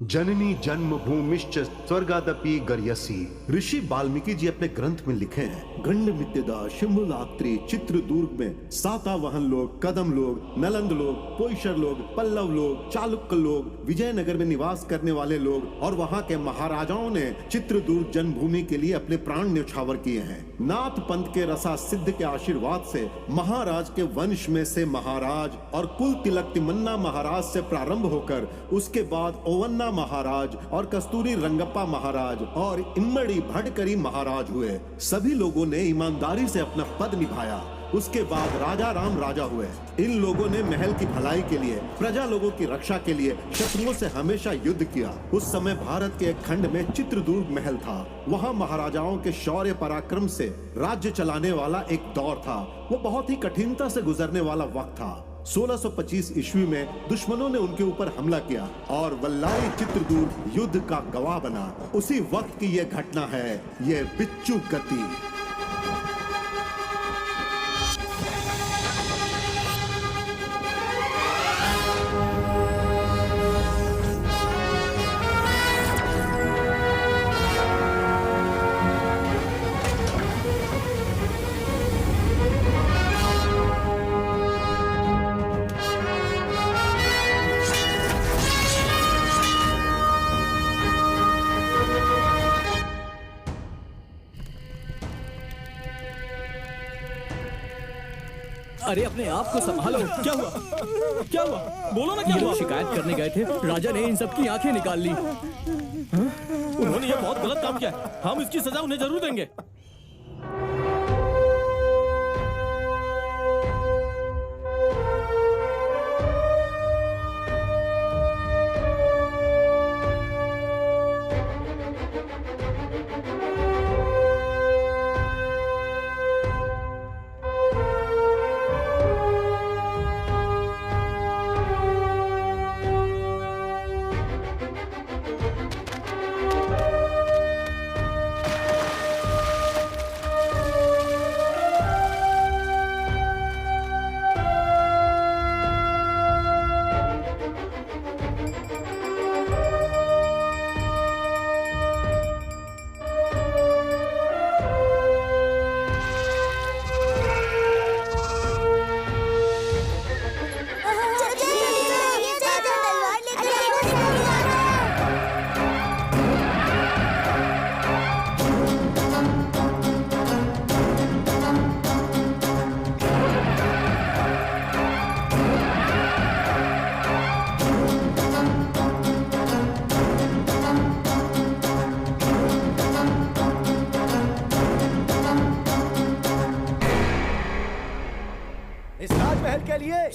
जननी जन्मभूमिश्च स्वर्गादपि गर्यसी। ऋषि वाल्मीकि जी अपने ग्रंथ में लिखे हैं, गंड मित्यदा शिम्बुलाक्त्री चित्रदुर्ग में सातवाहन लोग, कदम लोग, नलंद लोग, पोईशर लोग, पल्लव लोग, चालुक्य लोग, विजयनगर में निवास करने वाले लोग और वहाँ के महाराजाओं ने चित्रदुर्ग जन्मभूमि के लिए अपने प्राण न्यौछावर किए हैं। नाथ पंथ के रसा सिद्ध के आशीर्वाद से महाराज के वंश में से महाराज और कुल तिलक तिमन्ना महाराज से प्रारंभ होकर उसके बाद ओवन्ना महाराज और कस्तूरी रंगप्पा महाराज और इम्मड़ी भटकरी महाराज हुए। सभी लोगों ने ईमानदारी से अपना पद निभाया। उसके बाद राजा राम राजा हुए। इन लोगों ने महल की भलाई के लिए, प्रजा लोगों की रक्षा के लिए शत्रुओं से हमेशा युद्ध किया। उस समय भारत के एक खंड में चित्रदुर्ग महल था। वहाँ महाराजाओं के शौर्य पराक्रम से राज्य चलाने वाला एक दौर था। वो बहुत ही कठिनता से गुजरने वाला वक्त था। 1625 ईस्वी में दुश्मनों ने उनके ऊपर हमला किया और वल्लाई चित्रदुर्ग युद्ध का गवाह बना। उसी वक्त की ये घटना है, ये बिच्छू गति। अरे अपने आप को संभालो। क्या हुआ? क्या हुआ? बोलो ना क्या हुआ? शिकायत करने गए थे, राजा ने इन सब की आंखें निकाल ली। उन्होंने ये बहुत गलत काम किया है। हम इसकी सजा उन्हें जरूर देंगे।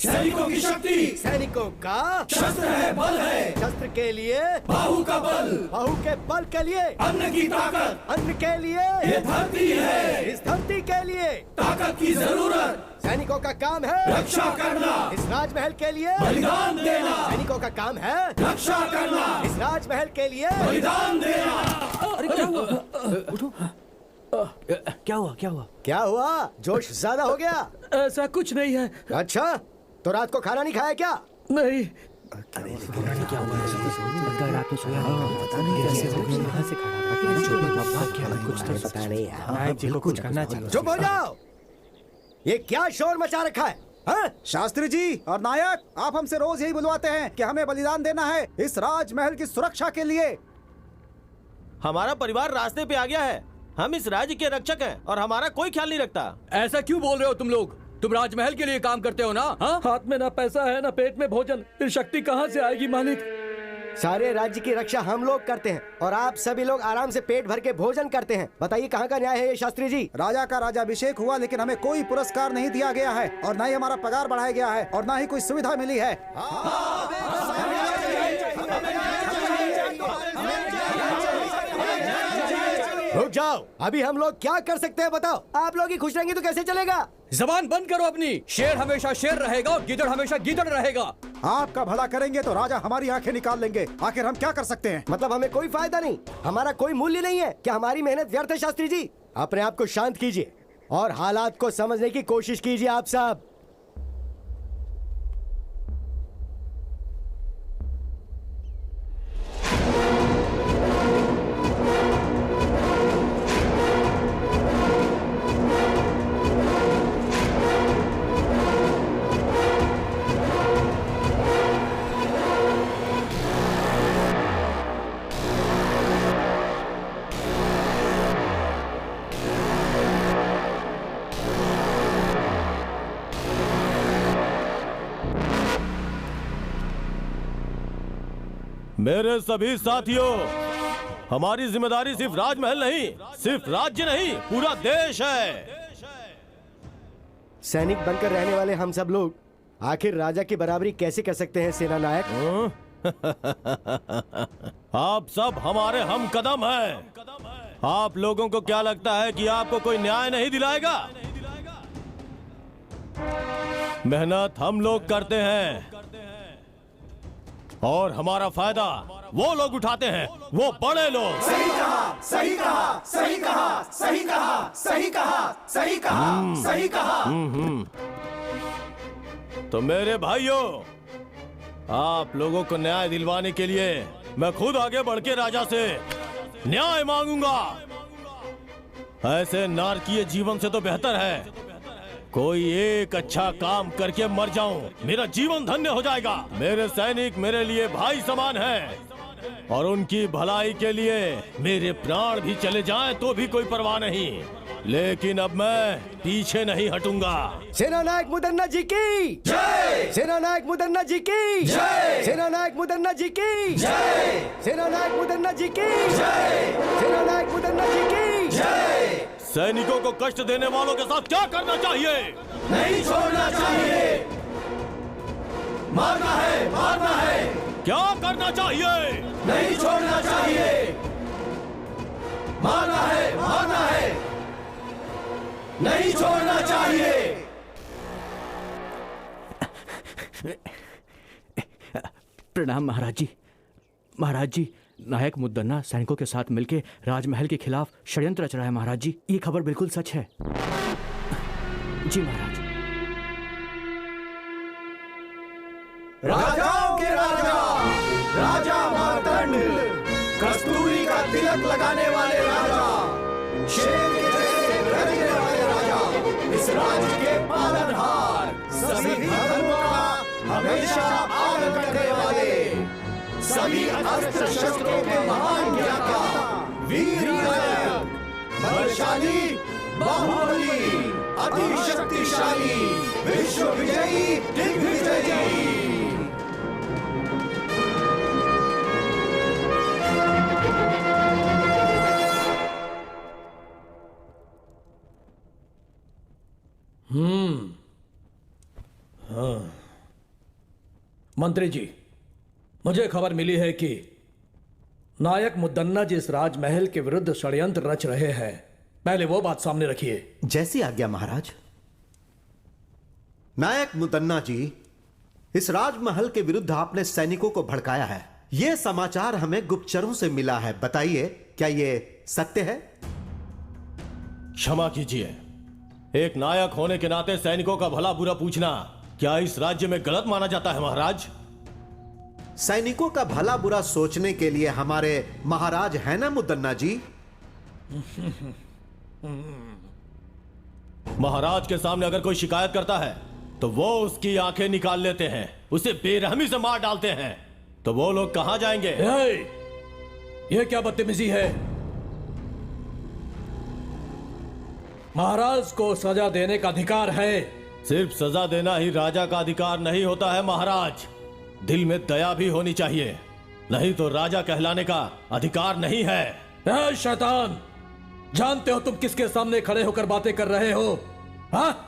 सैनिकों की शक्ति, सैनिकों का शस्त्र है, बल है। शस्त्र के लिए बाहु का बल, बाहु के बल के लिए अन्न की ताकत, अन्न के लिए ये धरती है, इस धरती के लिए ताकत की जरूरत। सैनिकों का काम है रक्षा करना, इस राजमहल के लिए बलिदान देना। सैनिकों का काम है रक्षा करना, इस राजमहल के लिए बलिदान देना। अरे क्या हुआ? उठो। क्या हुआ? क्या हुआ? क्या हुआ? जोश ज्यादा हो गया? ऐसा कुछ नहीं है। अच्छा, तो रात को खाना नहीं खाया क्या? नहीं। क्या हुआ? रात में सोया नहीं, पता नहीं कैसे हो गया, कहां से खाना कुछ तो पता नहीं है। नायक जी को कुछ करना चाहिए। चुप हो जाओ। ये क्या शोर मचा रखा है? हाँ? शास्त्री जी और नायक, आप हमसे रोज यही बुलवाते हैं कि हमें बलिदान देना है इस राजमहल की सुरक्षा के लिए। हमारा परिवार रास्ते पे आ गया है। हम इस राज्य के रक्षक हैं और हमारा कोई ख्याल नहीं रखता। ऐसा क्यों बोल रहे हो तुम लोग? तुम राजमहल के लिए काम करते हो ना? हाँ? हाथ में ना पैसा है ना पेट में भोजन, फिर शक्ति कहाँ से आएगी मालिक? सारे राज्य की रक्षा हम लोग करते हैं और आप सभी लोग आराम से पेट भर के भोजन करते हैं। बताइए कहाँ का न्याय है ये शास्त्री जी? राजा का राज्याभिषेक हुआ लेकिन हमें कोई पुरस्कार नहीं दिया गया है और न ही हमारा पगार बढ़ाया गया है और न ही कोई सुविधा मिली है। रुक जाओ, अभी हम लोग क्या कर सकते हैं बताओ? आप लोग ही खुश रहेंगे तो कैसे चलेगा? जबान बंद करो अपनी। शेर हमेशा शेर रहेगा और गीदड़ हमेशा गीदड़ रहेगा। आपका भला करेंगे तो राजा हमारी आंखें निकाल लेंगे। आखिर हम क्या कर सकते हैं? मतलब हमें कोई फायदा नहीं, हमारा कोई मूल्य नहीं है क्या? हमारी मेहनत व्यर्थ है? शास्त्री जी, अपने आप को शांत कीजिए और हालात को समझने की कोशिश कीजिए आप सब। मेरे सभी साथियों, हमारी जिम्मेदारी सिर्फ राजमहल नहीं, सिर्फ राज्य नहीं, पूरा देश है। सैनिक बनकर रहने वाले हम सब लोग आखिर राजा की बराबरी कैसे कर सकते हैं सेना नायक? आप सब हमारे हम कदम हैं। आप लोगों को क्या लगता है कि आपको कोई न्याय नहीं दिलाएगा? मेहनत हम लोग करते हैं और हमारा फायदा वो लोग उठाते हैं, वो बड़े लोग। सही कहा, सही कहा, सही कहा, सही कहा, सही कहा, सही कहा, सही कहा। तो मेरे भाइयों, आप लोगों को न्याय दिलवाने के लिए मैं खुद आगे बढ़ के राजा से न्याय मांगूंगा। ऐसे नारकीय जीवन से तो बेहतर है कोई एक अच्छा काम करके मर जाऊं, मेरा जीवन धन्य हो जाएगा। मेरे सैनिक मेरे लिए भाई समान हैं और उनकी भलाई के लिए मेरे प्राण भी चले जाएं तो भी कोई परवाह नहीं, लेकिन अब मैं पीछे नहीं हटूंगा। सेना नायक मुदन्ना जी की जय! सेना नायक मुदन्ना जी की जय! सेना नायक मुदन्ना जी की जय! सेना नायक मुदन्ना जी की जय! सेना नायक मुदन्ना जी की जय! सैनिकों को कष्ट देने वालों के साथ क्या करना चाहिए? नहीं छोड़ना चाहिए, मारना है, मारना है। क्या करना चाहिए? नहीं छोड़ना चाहिए, मारना है, मारना है। नहीं छोड़ना चाहिए। प्रणाम महाराज जी। महाराज जी, नायक मुद्दन्ना सैनिकों के साथ मिलकर राजमहल के खिलाफ षड्यंत्र रच रहा है। महाराज जी, ये खबर बिल्कुल सच है। जी महाराज। राजाओं के राजा, राजा मार्तंड, कस्तूरी का तिलक लगाने वाले राजा, शेर के जैसे गरजने वाले राजा, इस राज्य के पालनहार, सभी धर्मों का हमेशा पालन करने वाले, सभी अस्त्र शस्त्रों के महान ज्ञाता, वीर नायक, बलशाली, बाहुबली, अति शक्तिशाली, विश्व विजयी, दिग्विजयी। मंत्री जी, मुझे खबर मिली है कि नायक मुद्दन्ना जी इस राजमहल के विरुद्ध षड्यंत्र रच रहे हैं। पहले वो बात सामने रखिए। जैसी आज्ञा महाराज। नायक मुदन्ना जी, इस राजमहल के विरुद्ध आपने सैनिकों को भड़काया है। यह समाचार हमें गुप्तचरों से मिला है। बताइए, क्या यह सत्य है? क्षमा कीजिए, एक नायक होने के नाते सैनिकों का भला बुरा पूछना क्या इस राज्य में गलत माना जाता है महाराज? सैनिकों का भला बुरा सोचने के लिए हमारे महाराज है ना मुदन्ना जी। महाराज के सामने अगर कोई शिकायत करता है तो वो उसकी आंखें निकाल लेते हैं, उसे बेरहमी से मार डालते हैं, तो वो लोग कहां जाएंगे? ये क्या बदतमीजी है? महाराज को सजा देने का अधिकार है। सिर्फ सजा देना ही राजा का अधिकार नहीं होता है महाराज, दिल में दया भी होनी चाहिए, नहीं तो राजा कहलाने का अधिकार नहीं है। ए शैतान, जानते हो तुम किसके सामने खड़े होकर बातें कर रहे हो? हाँ?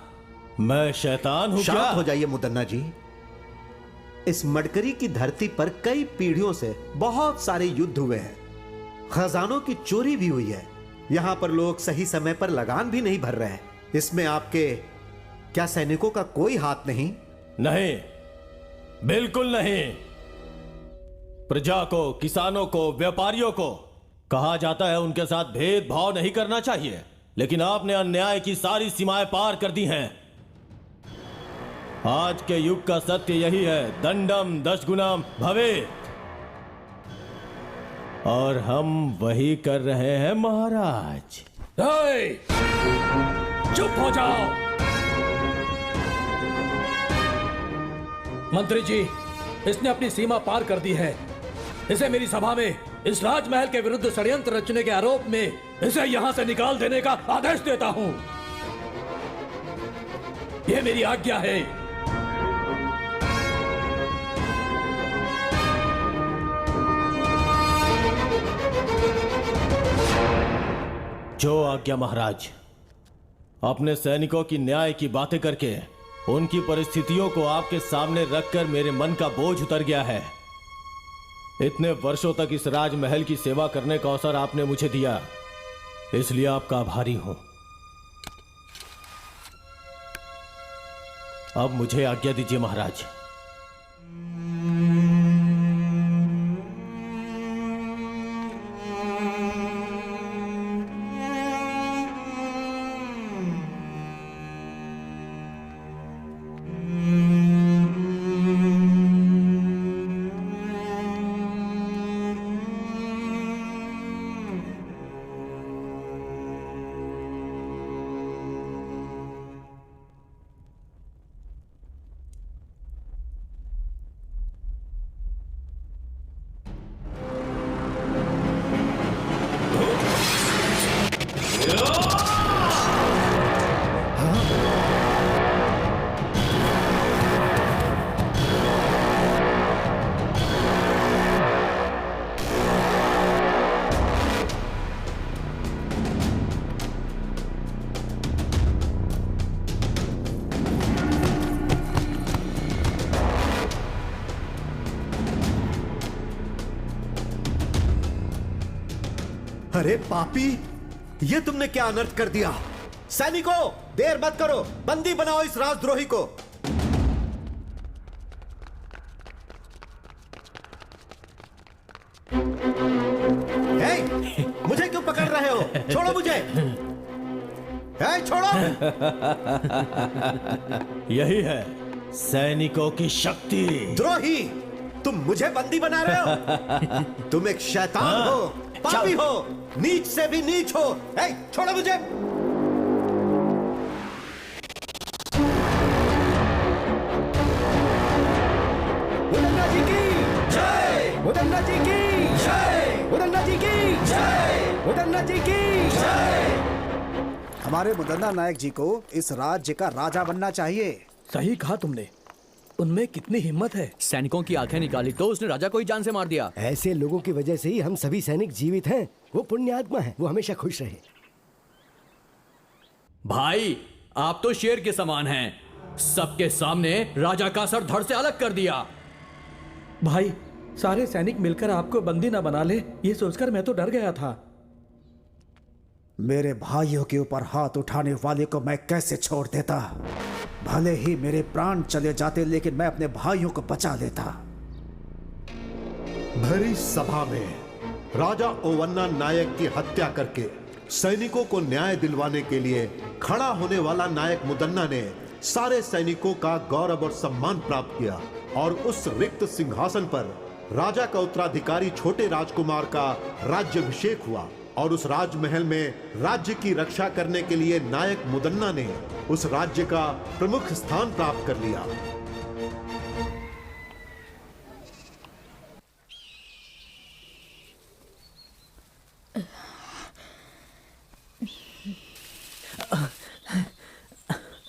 मैं शैतान हूं क्या? शांत हो जाइए मुदन्ना जी। इस मडकरी की धरती पर कई पीढ़ियों से बहुत सारे युद्ध हुए हैं, खजानों की चोरी भी हुई है, यहां पर लोग सही समय पर लगान भी नहीं भर रहे हैं। इसमें आपके क्या सैनिकों का कोई हाथ नहीं? नहीं, बिल्कुल नहीं। प्रजा को, किसानों को, व्यापारियों को कहा जाता है उनके साथ भेदभाव नहीं करना चाहिए, लेकिन आपने अन्याय की सारी सीमाएं पार कर दी हैं। आज के युग का सत्य यही है, दंडम दशगुणम भवेत्, और हम वही कर रहे हैं महाराज। चुप हो जाओ। मंत्री जी, इसने अपनी सीमा पार कर दी है। इसे मेरी सभा में इस राजमहल के विरुद्ध षड्यंत्र रचने के आरोप में इसे यहां से निकाल देने का आदेश देता हूं। यह मेरी आज्ञा है। जो आज्ञा महाराज। अपने सैनिकों की न्याय की बातें करके उनकी परिस्थितियों को आपके सामने रखकर मेरे मन का बोझ उतर गया है। इतने वर्षों तक इस राजमहल की सेवा करने का अवसर आपने मुझे दिया, इसलिए आपका आभारी हूं। अब मुझे आज्ञा दीजिए महाराज। अरे पापी, ये तुमने क्या अनर्थ कर दिया? सैनिकों, देर मत करो, बंदी बनाओ इस राजद्रोही को। मुझे क्यों पकड़ रहे हो? छोड़ो मुझे। छोड़ो। यही है सैनिकों की शक्ति। द्रोही, तुम मुझे बंदी बना रहे हो? तुम एक शैतान हो, पापी हो, नीच से भी नीच हो। छोड़ो मुझे। मुदन्ना जी की जय, मुदन्ना जी की जय, मुदन्ना जी की जय, मुदन्ना जी की जय। हमारे मुदन्ना नायक जी को इस राज्य का राजा बनना चाहिए। सही कहा तुमने, उनमें कितनी हिम्मत है। सैनिकों की आंखें निकाली तो उसने राजा को ही जान से मार दिया। ऐसे लोगों की वजह से ही हम सभी सैनिक जीवित हैं। वो पुण्यात्मा है, वो हमेशा खुश रहे। भाई, आप तो शेर के समान हैं। सबके सामने राजा का सर धड़ से अलग कर दिया। भाई, सारे सैनिक मिलकर आपको बंदी ना बना ले, ये सोचकर मैं तो डर गया था। मेरे भाइयों के ऊपर हाथ उठाने वाले को मैं कैसे छोड़ देता? भले ही मेरे प्राण चले जाते, लेकिन मैं अपने भाइयों को बचा लेता। भरी सभा में राजा ओवन्ना नायक की हत्या करके सैनिकों को न्याय दिलवाने के लिए खड़ा होने वाला नायक मुदन्ना ने सारे सैनिकों का गौरव और सम्मान प्राप्त किया और उस रिक्त सिंहासन पर राजा का उत्तराधिकारी छोटे राजकुमार का राज्याभिषेक हुआ और उस राजमहल में राज्य की रक्षा करने के लिए नायक मुदन्ना ने उस राज्य का प्रमुख स्थान प्राप्त कर लिया।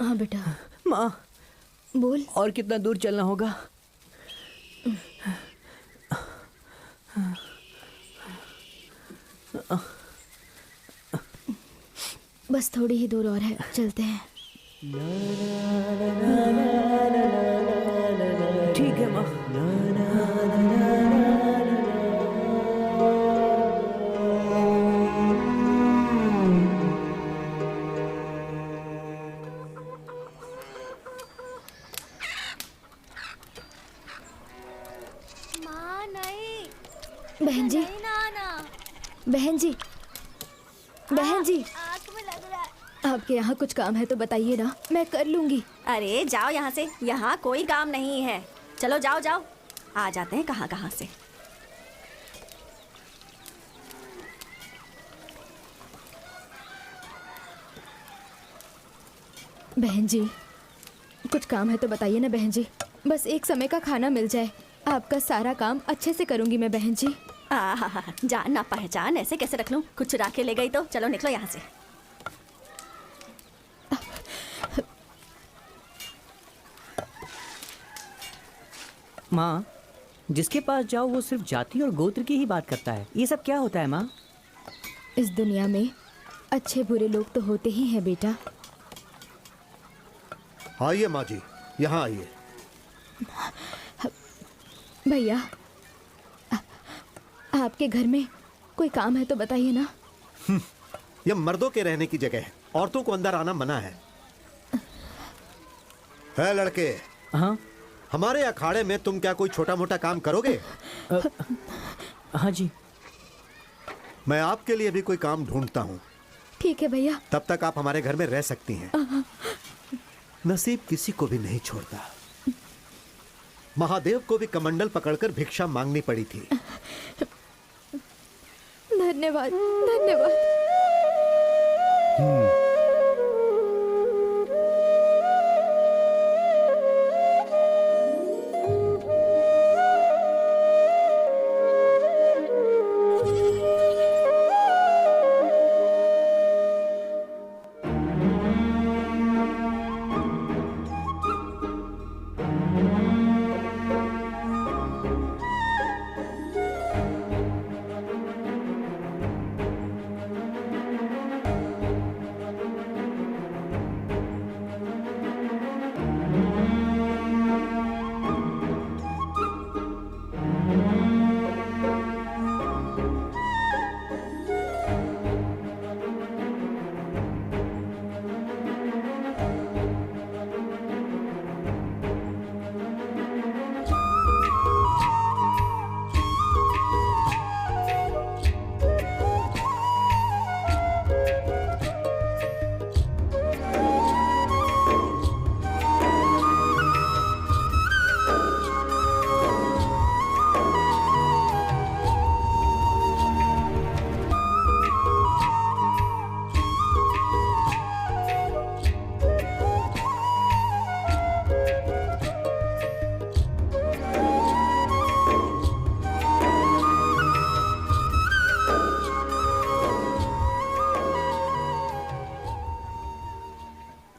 हाँ बेटा। माँ, बोल। और कितना दूर चलना होगा? बस थोड़ी ही दूर और है, चलते हैं। ठीक है माँ। माँ नहीं। बहन जी, बहन जी, बहन जी, आँख में लग रहा है। आपके यहाँ कुछ काम है तो बताइए ना, मैं कर लूंगी। अरे जाओ यहाँ से, यहाँ कोई काम नहीं है। चलो जाओ जाओ, आ जाते हैं कहाँ कहाँ से। बहन जी, कुछ काम है तो बताइए ना बहन जी। बस एक समय का खाना मिल जाए, आपका सारा काम अच्छे से करूंगी मैं बहन जी। जान ना पहचान ऐसे कैसे रख लूं? कुछ चुरा के ले गई तो चलो निकलो यहाँ से। माँ, जिसके पास जाओ वो सिर्फ जाति और गोत्र की ही बात करता है। ये सब क्या होता है माँ? इस दुनिया में अच्छे बुरे लोग तो होते ही हैं बेटा। आइए माँ जी, यहाँ आइए। भैया, आपके घर में कोई काम है तो बताइए ना। यह मर्दों के रहने की जगह है, औरतों को अंदर आना मना है। है लड़के, हाँ हमारे अखाड़े में तुम क्या कोई छोटा मोटा काम करोगे? हाँ जी। मैं आपके लिए भी कोई काम ढूंढता हूँ। ठीक है भैया। तब तक आप हमारे घर में रह सकती हैं। नसीब किसी को भी नहीं छोड़ता। महादेव को भी कमंडल पकड़कर भिक्षा मांगनी पड़ी थी। धन्यवाद धन्यवाद।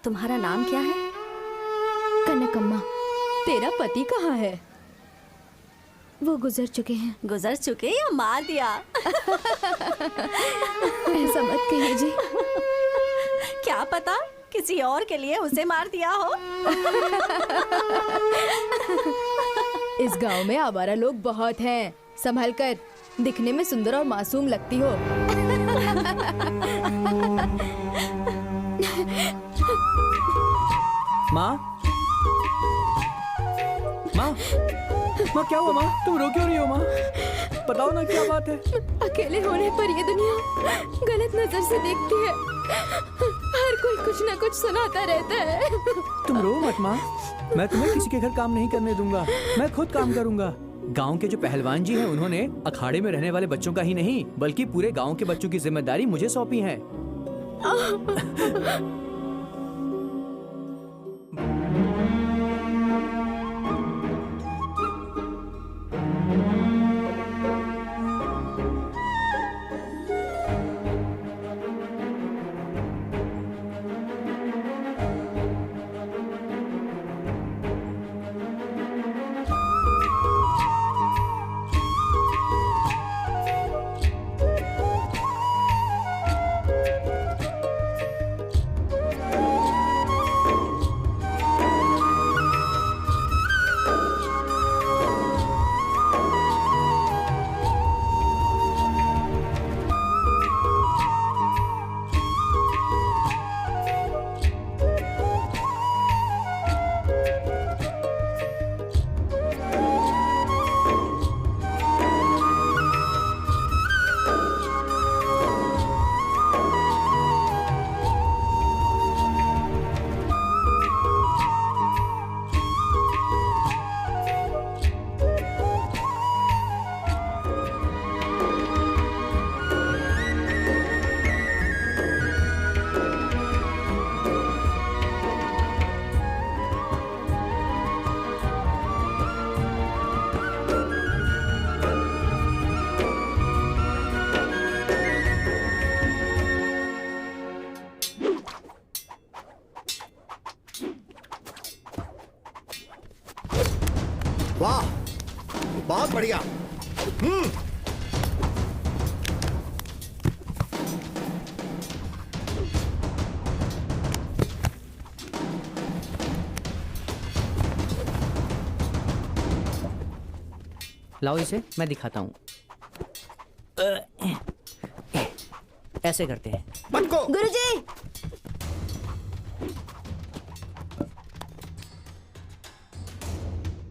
तुम्हारा नाम क्या है? कनकम्मा। तेरा पति कहाँ है? वो गुजर चुके हैं। गुजर चुके या मार दिया? ऐसा मत कहिए जी। क्या पता किसी और के लिए उसे मार दिया हो। इस गांव में आवारा लोग बहुत हैं। संभल कर, दिखने में सुंदर और मासूम लगती हो। माँ, माँ, माँ क्या हुआ माँ? तुम रो क्यों रही हो माँ? बताओ ना क्या बात है? अकेले होने पर ये दुनिया गलत नजर से देखती है। हर कोई कुछ ना कुछ सुनाता रहता है। तुम रो मत माँ, मैं तुम्हें किसी के घर काम नहीं करने दूंगा। मैं खुद काम करूंगा। गांव के जो पहलवान जी हैं, उन्होंने अखाड़े में रहने वाले बच्चों का ही नहीं बल्कि पूरे गांव के बच्चों की जिम्मेदारी मुझे सौंपी है। वाह, बहुत बढ़िया। लाओ इसे, मैं दिखाता हूँ। ऐसे करते हैं। पटको। गुरुजी,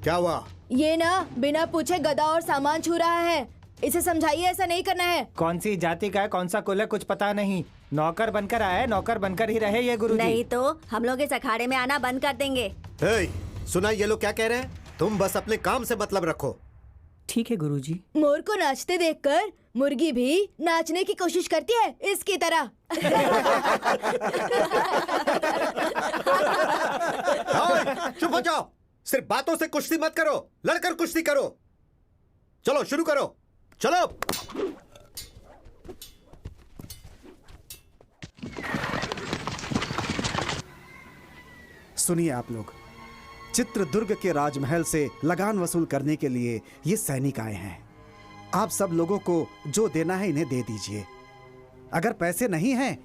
क्या हुआ? ये ना बिना पूछे गधा और सामान छू रहा है। इसे समझाइए ऐसा नहीं करना है। कौन सी जाति का है, कौन सा कुल है, कुछ पता नहीं। नौकर बनकर आया है, नौकर बनकर ही रहे ये गुरुजी। नहीं तो हम लोग इस अखाड़े में आना बंद कर देंगे। सुना ये लोग क्या कह रहे हैं? तुम बस अपने काम से मतलब रखो। ठीक है गुरुजी। मोर को नाचते देखकर मुर्गी भी नाचने की कोशिश करती है, इसकी तरह। चुप हो जाओ। सिर्फ बातों से कुश्ती मत करो, लड़कर कुश्ती करो। चलो शुरू करो, चलो। सुनिए आप लोग, चित्रदुर्ग के राजमहल से लगान वसूल करने के लिए ये सैनिक आए हैं। आप सब लोगों को जो देना है इन्हें दे दीजिए। अगर पैसे नहीं हैं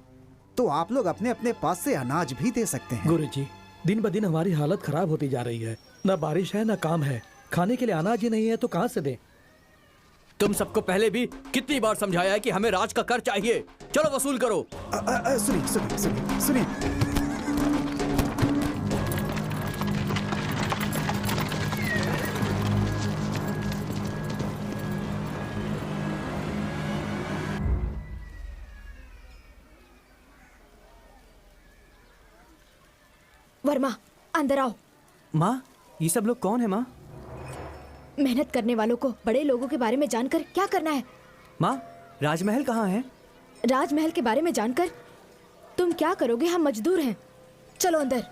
तो आप लोग अपने अपने पास से अनाज भी दे सकते हैं। गुरुजी, दिन ब दिन हमारी हालत खराब होती जा रही है। न बारिश है न काम है, खाने के लिए अनाज ही नहीं है तो कहाँ से दें? तुम सबको पहले भी कितनी बार समझाया है कि हमें राज का कर चाहिए। चलो वसूल करो। सुनिए सुनिए सुनिए सुनिए। वर्मा, अंदर आओ। माँ, ये सब लोग कौन है माँ? मेहनत करने वालों को बड़े लोगों के बारे में जानकर क्या करना है? माँ, राजमहल कहाँ है? राजमहल के बारे में जानकर तुम क्या करोगे? हम मजदूर हैं। चलो अंदर।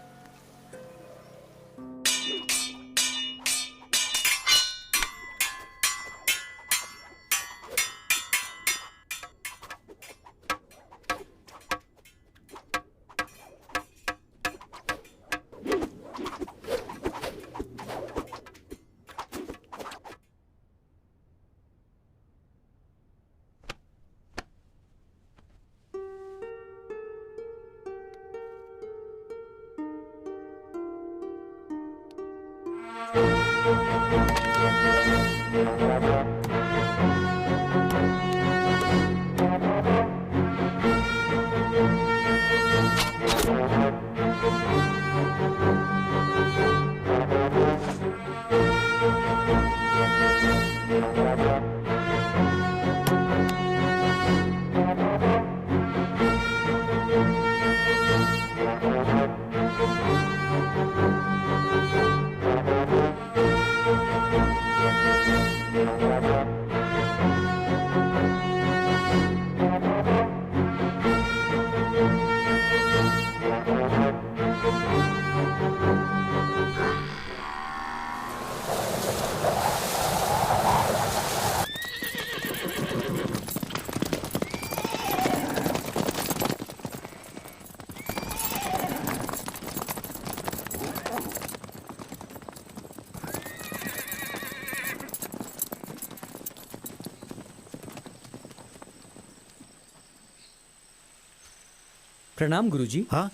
प्रणाम गुरुजी। हाँ,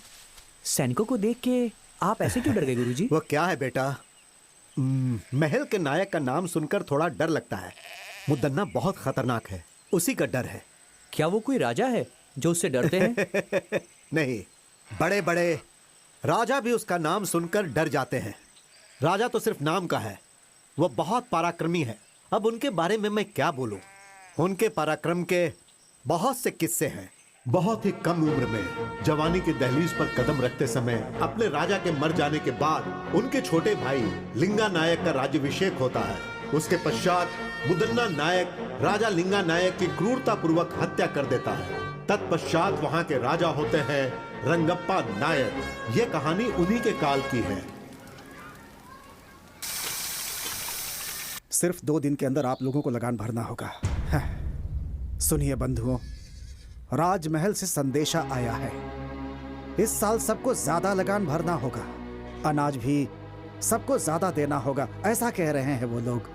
सैनिकों को देख के आप ऐसे क्यों डर गए गुरुजी? वो क्या है बेटा, महल के नायक का नाम सुनकर थोड़ा डर लगता है। मुदन्ना बहुत खतरनाक है, उसी का डर है। क्या वो कोई राजा है जो उससे डरते हैं? नहीं, बड़े बड़े राजा भी उसका नाम सुनकर डर जाते हैं। राजा तो सिर्फ नाम का है, वो बहुत पराक्रमी है। अब उनके बारे में मैं क्या बोलूं? उनके पराक्रम के बहुत से किस्से हैं। बहुत ही कम उम्र में जवानी की दहलीज पर कदम रखते समय अपने राजा के मर जाने के बाद उनके छोटे भाई लिंगा नायक का राज्याभिषेक होता है। उसके पश्चात मुदन्ना नायक राजा लिंगा नायक की क्रूरता पूर्वक हत्या कर देता है। तत्पश्चात वहां के राजा होते हैं रंगप्पा नायक। ये कहानी उन्हीं के काल की है। सिर्फ 2 दिन के अंदर आप लोगों को लगान भरना होगा। सुनिए बंधुओं, राजमहल से संदेशा आया है। इस साल सबको ज्यादा लगान भरना होगा, अनाज भी सबको ज्यादा देना होगा। ऐसा कह रहे हैं वो लोग।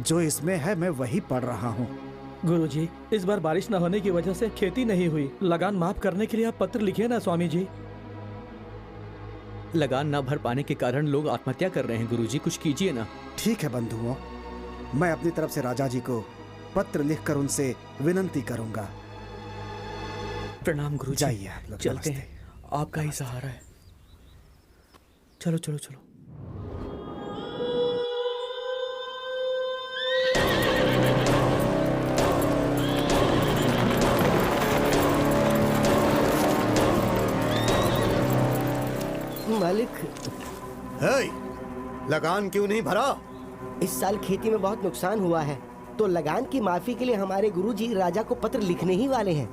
जो इसमें है मैं वही पढ़ रहा हूँ। गुरुजी, इस बार बारिश न होने की वजह से खेती नहीं हुई। लगान माफ करने के लिए आप पत्र लिखिए ना स्वामी जी। लगान न भर पाने के कारण लोग आत्महत्या कर रहे हैं गुरुजी, कुछ कीजिए ना। ठीक है बंधुओं, मैं अपनी तरफ से राजा जी को पत्र लिखकर उनसे विनंती करूंगा। प्रणाम गुरुजी। जाइए आप लोग, चलते नमस्ते। हैं, आपका ही सहारा है। चलो चलो चलो। मालिक, हे, लगान क्यों नहीं भरा? इस साल खेती में बहुत नुकसान हुआ है, तो लगान की माफी के लिए हमारे गुरुजी राजा को पत्र लिखने ही वाले हैं।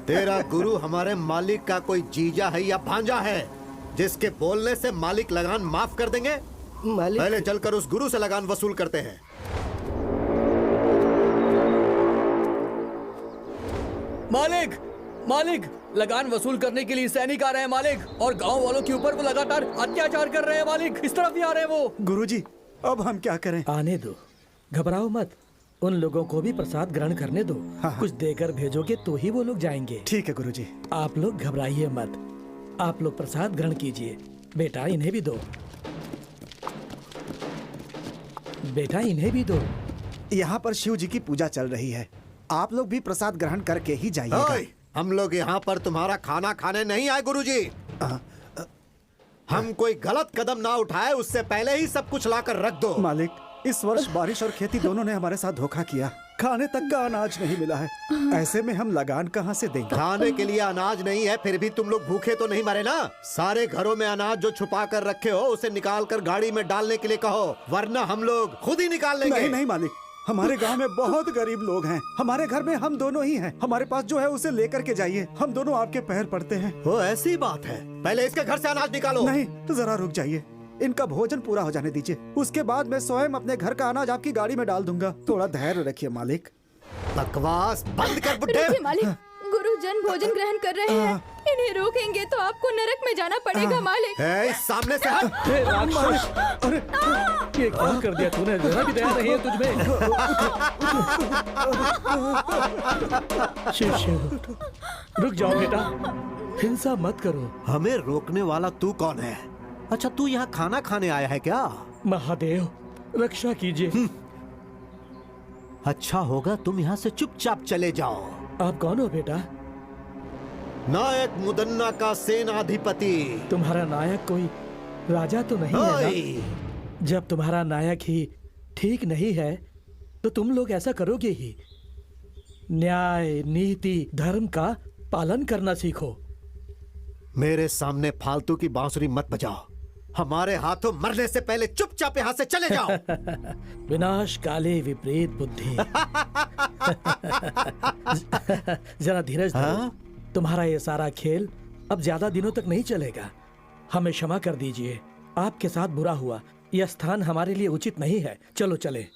तेरा गुरु हमारे मालिक का कोई जीजा है या भांजा है जिसके बोलने से मालिक लगान माफ कर देंगे? मालिक, पहले चलकर उस गुरु से लगान वसूल करते हैं। मालिक, मालिक, लगान वसूल करने के लिए सैनिक आ रहे हैं मालिक, और गांव वालों के ऊपर वो लगातार अत्याचार कर रहे हैं मालिक। इस तरफ ही आ रहे हैं वो। गुरुजी, अब हम क्या करें? आने दो, घबराओ मत। उन लोगों को भी प्रसाद ग्रहण करने दो। हाँ। कुछ देकर भेजोगे तो ही वो लोग जाएंगे। ठीक है गुरुजी। आप लोग घबराइए मत, आप लोग प्रसाद ग्रहण कीजिए। बेटा इन्हें भी दो, बेटा इन्हें भी दो। यहाँ पर शिव जी की पूजा चल रही है, आप लोग भी प्रसाद ग्रहण करके ही जाइएगा। ओए, हम लोग यहाँ पर तुम्हारा खाना खाने नहीं आए गुरुजी। हम कोई गलत कदम ना उठाए उससे पहले ही सब कुछ लाकर रख दो। मालिक, इस वर्ष बारिश और खेती दोनों ने हमारे साथ धोखा किया। खाने तक का अनाज नहीं मिला है, ऐसे में हम लगान कहाँ से देंगे? खाने के लिए अनाज नहीं है, फिर भी तुम लोग भूखे तो नहीं मरे ना? सारे घरों में अनाज जो छुपा कर रखे हो उसे निकाल कर गाड़ी में डालने के लिए कहो, वरना हम लोग खुद ही निकाल लेंगे। नहीं नहीं मालिक, हमारे गांव में बहुत गरीब लोग हैं। हमारे घर में हम दोनों ही हैं। हमारे पास जो है उसे लेकर के जाइए, हम दोनों आपके पैर पड़ते हैं। वो ऐसी बात है, पहले इसके घर से अनाज निकालो। नहीं, जरा रुक जाइए, इनका भोजन पूरा हो जाने दीजिए, उसके बाद मैं स्वयं अपने घर का अनाज आपकी गाड़ी में डाल दूंगा। थोड़ा धैर्य रखिए मालिक। बकवास बंद कर बुड्ढे। रुकिए मालिक, गुरुजन भोजन ग्रहण कर रहे हैं, इन्हें रोकेंगे तो आपको नरक में जाना पड़ेगा मालिक। ए, सामने से हट। हे राक्षस, ये क्या कर दिया तूने? जरा भी दया नहीं है तुझमें। शिव शिव, रुक जाओ बेटा, हिंसा मत करो। हमें रोकने वाला तू कौन है? अच्छा, तू यहाँ खाना खाने आया है क्या? महादेव, रक्षा कीजिए। अच्छा होगा तुम यहाँ से चुपचाप चले जाओ। आप कौन हो बेटा? नायक मुदन्ना का सेनाधिपति। तुम्हारा नायक कोई राजा तो नहीं है ना? जब तुम्हारा नायक ही ठीक नहीं है तो तुम लोग ऐसा करोगे ही। न्याय, नीति, धर्म का पालन करना सीखो। मेरे सामने फालतू की बांसुरी मत बजाओ। हमारे हाथों मरने से पहले चुपचाप यहाँ से चले जाओ। विनाश काले विपरीत बुद्धि। जरा धीरज धरो। तुम्हारा ये सारा खेल अब ज्यादा दिनों तक नहीं चलेगा। हमें क्षमा कर दीजिए, आपके साथ बुरा हुआ। यह स्थान हमारे लिए उचित नहीं है। चलो चले।